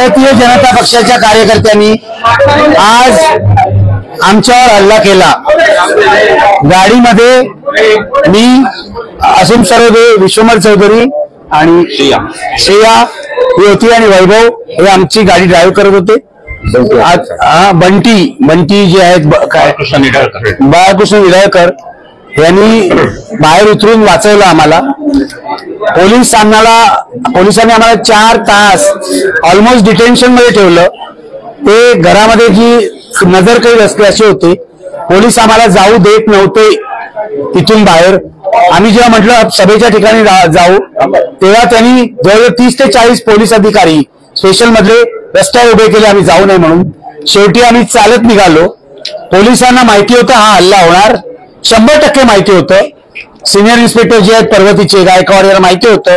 भारतीय जनता पक्षाच्या कार्यकर्त्यांनी आज आमच्यावर हल्ला केला। गाडीमध्ये मी, असीम सरोदे, विश्वमर चौधरी आणि श्रेया ही होती आणि वैभव हे आमची गाडी ड्राईव्ह करत होते। बंटी जे आहेत बाळकृष्ण निडाळकर यांनी बाहेर उतरून वाचवलं आम्हाला। पोलिसांनी आम्हाला 4 तास ऑलमोस्ट डिटेन्शन मध्ये ठेवलं। ते घरामध्ये जी नजरकैद असते असे होते। पोलीस आम्हाला जाऊ देत नव्हते तिथून बाहेर। आम्ही जेव्हा म्हटलं सभेच्या ठिकाणी जाऊ तेव्हा त्यांनी जवळजवळ 30 ते 40 पोलीस अधिकारी स्पेशल मधले रस्त्यावर उभे केले आम्ही जाऊ नये म्हणून। शेवटी आम्ही चालत निघालो। पोलिसांना माहिती होतं हा हल्ला होणार, 100% माहिती होतं। सिनियर इन्स्पेक्टर जे आहेत पर्वतीचे गायकवाड यांना माहिती होतं।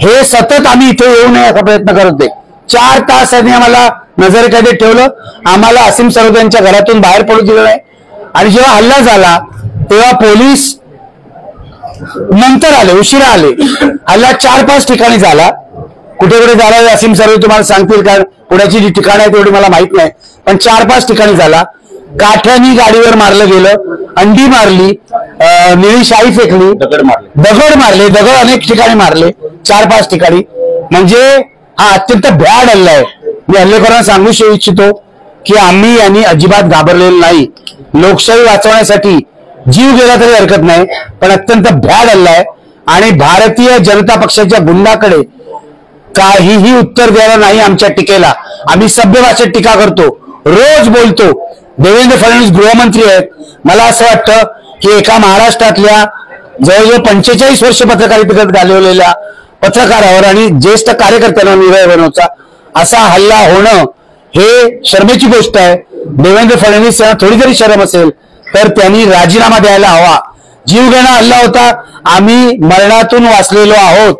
हे सतत आम्ही इथे येऊ नये असा प्रयत्न करत होते। 4 तास त्यांनी आम्हाला नजरकैदेत ठेवलं। आम्हाला असीम सरोदे यांच्या घरातून बाहेर पडू दिलं नाही। आणि जेव्हा हल्ला झाला तेव्हा पोलीस नंतर आले, उशिरा आले। हल्ला 4-5 ठिकाणी झाला। कुठे कुठे झाला असीम सरोदे तुम्हाला सांगतील, कारण पुण्याची जी ठिकाणं आहेत तेवढी मला माहित नाही, पण 4-5 ठिकाणी झाला। काठ्यानी गाडीवर मारलं गेलं, अंडी मारली, निळी शाई फेकली, दगड मारले, दगड अनेक ठिकाणी मारले, 4-5 ठिकाणी। म्हणजे हा अत्यंत भ्याड हल्ला आहे। मी हल्लेखोरांना सांगू इच्छितो की आम्ही यांनी अजिबात घाबरलेलं नाही। लोकशाही वाचवण्यासाठी जीव गेला तरी हरकत नाही, पण अत्यंत भ्याड हल्ला आहे। आणि भारतीय जनता पक्षाच्या गुंडाकडे काहीही उत्तर द्यायला नाही आमच्या टीकेला। आम्ही सभ्य भाषेत टीका करतो, रोज बोलतो। देवेंद्र फडणवीस गृहमंत्री आहेत। मला असं वाटतं की एका महाराष्ट्रातल्या जवळजवळ 45 वर्ष पत्रकारितेत घालवलेल्या पत्रकारावर आणि ज्येष्ठ कार्यकर्त्यांवर निर्णय बनवचा असा हल्ला होणं हे शर्मेची गोष्ट आहे। देवेंद्र फडणवीस यांना थोडी जरी शरम असेल तर त्यांनी राजीनामा द्यायला हवा। जीवघेणा हल्ला होता, आम्ही मरणातून वाचलेलो आहोत।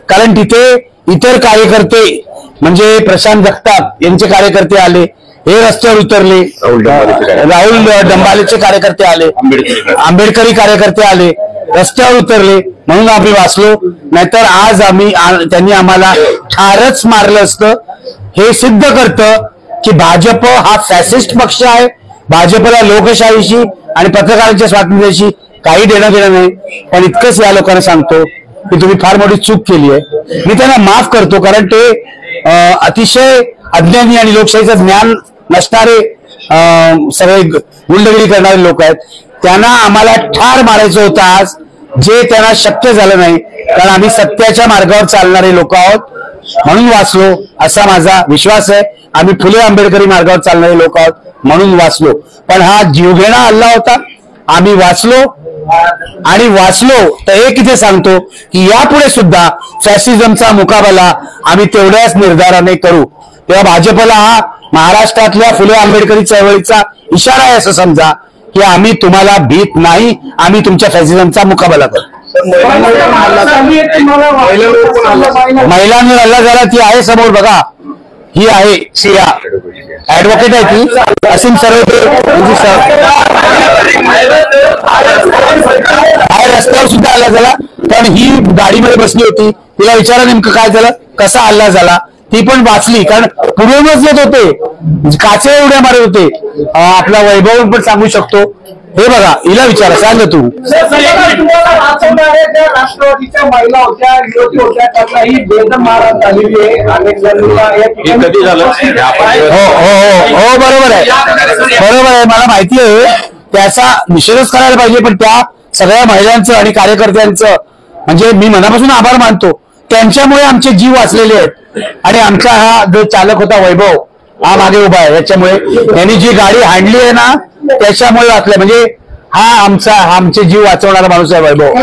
कारण तिथे इतर कार्यकर्ते म्हणजे प्रशांत जगताप यांचे कार्यकर्ते आले, हे रस्त्यावर उतरले, राहुल डंबालेचे कार्यकर्ते आले, आंबेडकरी कार्यकर्ते आले, रस्त्यावर उतरले, म्हणून आम्ही वाचलो। नाहीतर आज त्यांनी आम्हाला ठारच मारलं असतं। हे सिद्ध करतं की भाजप हा फॅसिस्ट पक्ष आहे। भाजपला लोकशाहीशी आणि पत्रकारांच्या स्वातंत्र्याशी काही देणं घेणं नाही। पण इतकंच या लोकांना सांगतो की तुम्ही फार मोठी चूक केली आहे। मी त्यांना माफ करतो, कारण ते अतिशय अज्ञानी आणि लोकशाहीचं ज्ञान नसणारे सगळे गुंडगिरी करणारे लोक आहेत। त्यांना आम्हाला ठार मारायचं होतं आज, जे त्यांना शक्य झालं नाही, कारण आम्ही सत्याच्या मार्गावर चालणारे लोक आहोत म्हणून वाचलो असा माझा विश्वास आहे। आम्ही फुले आंबेडकरी मार्गावर चालणारे लोक आहोत म्हणून वाचलो। पण हा जीवघेणा हल्ला होता, आम्ही वाचलो। आणि वाचलो तर एक इथे सांगतो की यापुढे सुद्धा फॅसिझमचा मुकाबला आम्ही तेवढ्याच निर्धाराने करू। तेव्हा भाजपला हा महाराष्ट्रातल्या फुले आंबेडकरी चळवळीचा इशारा आहे असं समजा की आम्ही तुम्हाला भीत नाही, आम्ही तुमच्या फॅसिझमचा मुकाबला करू। महिलांवर हल्ला झाला ती आहे समोर बघा, ही आहे श्रेया, ऍडव्होकेट आहे ती, असीम सरोदे रस्त्यावर सुद्धा हल्ला झाला। पण ही गाडीमध्ये बसली होती, तिला विचारा नेमकं काय झालं, कसा हल्ला झाला, ती पण वाचली, कारण पुढूनच येत होते, काचे एवढ्या मारत होते। आपला वैभव पण सांगू शकतो, हे बघा, हिला विचारा, सांग तू। राष्ट्रवादीच्या महिला होत्या, युवती होत्या, त्यांनाही बेदम मारहाण झालेली आहे। हो बरोबर आहे, बरोबर आहे, मला माहिती आहे, त्याचा निषेधच करायला पाहिजे। पण त्या सगळ्या महिलांचं आणि कार्यकर्त्यांचं म्हणजे मी मनापासून आभार मानतो। त्यांच्यामुळे आमचे जीव वाचलेले आहेत। आणि आमचा हा जो चालक होता वैभव, हा मागे उभा आहे, याच्यामुळे यांनी जी गाडी हाणली आहे ना त्याच्यामुळे वाचलंय। म्हणजे हा आमचे जीव वाचवणारा माणूस आहे वैभव।